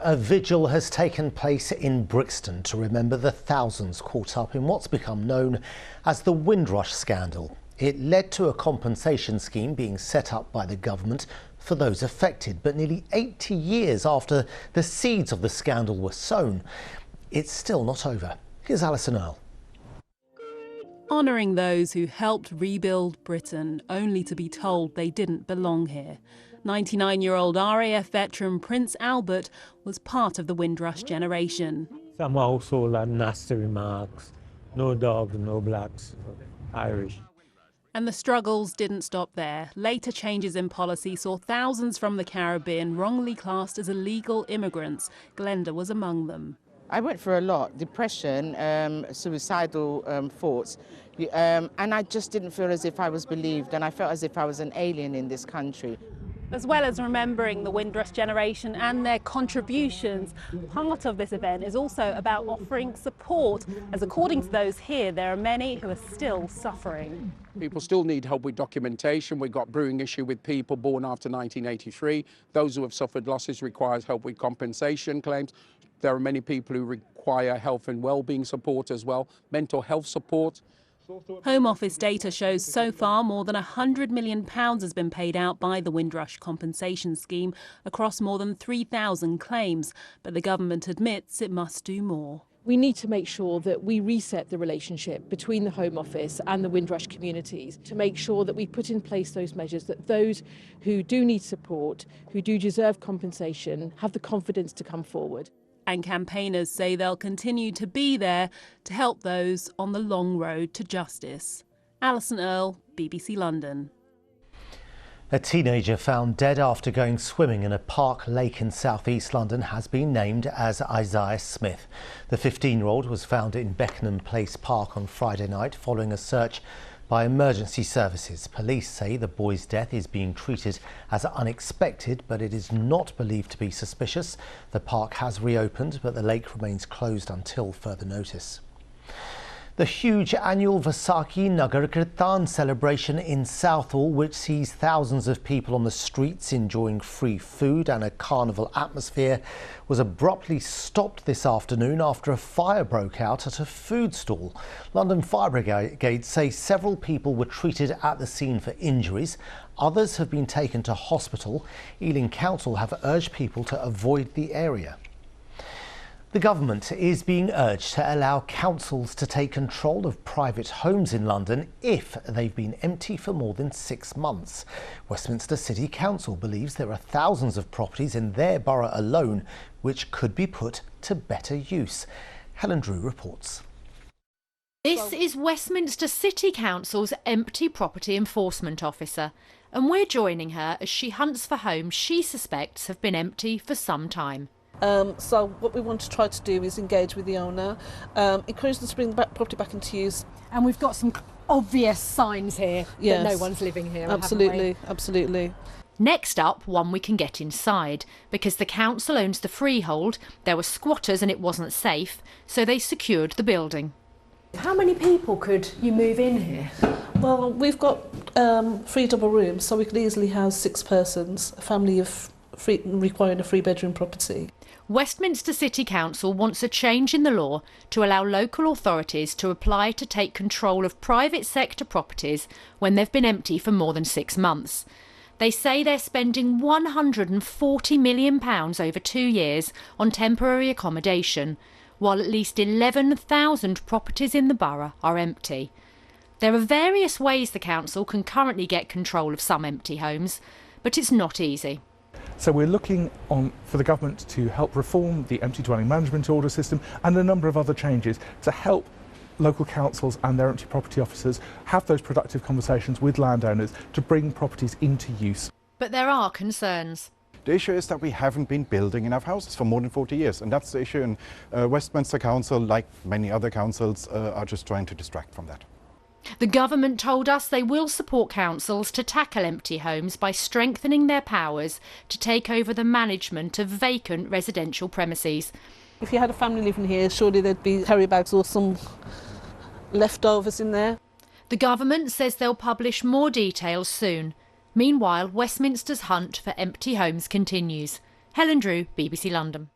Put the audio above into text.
a vigil has taken place in Brixton to remember the thousands caught up in what's become known as the Windrush scandal. It led to a compensation scheme being set up by the government for those affected, but nearly 80 years after the seeds of the scandal were sown, it's still not over. Here's Alison Earle. Honouring those who helped rebuild Britain, only to be told they didn't belong here. 99-year-old RAF veteran Prince Albert was part of the Windrush generation. Some household had nasty remarks. No dogs, no blacks, Irish. And the struggles didn't stop there. Later changes in policy saw thousands from the Caribbean wrongly classed as illegal immigrants. Glenda was among them. I went for a lot: depression, suicidal thoughts, and I just didn't feel as if I was believed, and I felt as if I was an alien in this country. As well as remembering the Windrush generation and their contributions, part of this event is also about offering support, as according to those here, there are many who are still suffering. People still need help with documentation. We've got brewing issue with people born after 1983. Those who have suffered losses requires help with compensation claims. There are many people who require health and well-being support as well, mental health support. Home Office data shows so far more than £100 million has been paid out by the Windrush compensation scheme across more than 3,000 claims, but the government admits it must do more. We need to make sure that we reset the relationship between the Home Office and the Windrush communities to make sure that we put in place those measures that those who do need support, who do deserve compensation, have the confidence to come forward. And campaigners say they'll continue to be there to help those on the long road to justice. Alison Earle, BBC London. A teenager found dead after going swimming in a park lake in south-east London has been named as Isaiah Smith. The 15-year-old was found in Beckenham Place Park on Friday night following a search by emergency services. Police say the boy's death is being treated as unexpected, but it is not believed to be suspicious. The park has reopened, but the lake remains closed until further notice. The huge annual Vaisakhi Nagar Kirtan celebration in Southall, which sees thousands of people on the streets enjoying free food and a carnival atmosphere, was abruptly stopped this afternoon after a fire broke out at a food stall. London Fire Brigade say several people were treated at the scene for injuries. Others have been taken to hospital. Ealing Council have urged people to avoid the area. The government is being urged to allow councils to take control of private homes in London if they've been empty for more than 6 months. Westminster City Council believes there are thousands of properties in their borough alone which could be put to better use. Helen Drew reports. This is Westminster City Council's empty property enforcement officer, and we're joining her as she hunts for homes she suspects have been empty for some time. So what we want to try to do is engage with the owner, encourage them to bring the property back into use. And we've got some obvious signs here that no one's living here. Absolutely, absolutely. Next up, one we can get inside. Because the council owns the freehold, there were squatters and it wasn't safe, so they secured the building. How many people could you move in here? Well, we've got 3 double rooms, so we could easily house 6 persons, a family of requiring a 3-bedroom property. Westminster City Council wants a change in the law to allow local authorities to apply to take control of private sector properties when they've been empty for more than 6 months. They say they're spending £140 million over 2 years on temporary accommodation, while at least 11,000 properties in the borough are empty. There are various ways the council can currently get control of some empty homes, but it's not easy. So we're looking for the government to help reform the empty dwelling management order system and a number of other changes to help local councils and their empty property officers have those productive conversations with landowners to bring properties into use. But there are concerns. The issue is that we haven't been building enough houses for more than 40 years, and that's the issue. And Westminster Council, like many other councils, are just trying to distract from that. The government told us they will support councils to tackle empty homes by strengthening their powers to take over the management of vacant residential premises. If you had a family living here, surely there'd be carry bags or some leftovers in there. The government says they'll publish more details soon. Meanwhile, Westminster's hunt for empty homes continues. Helen Drew, BBC London.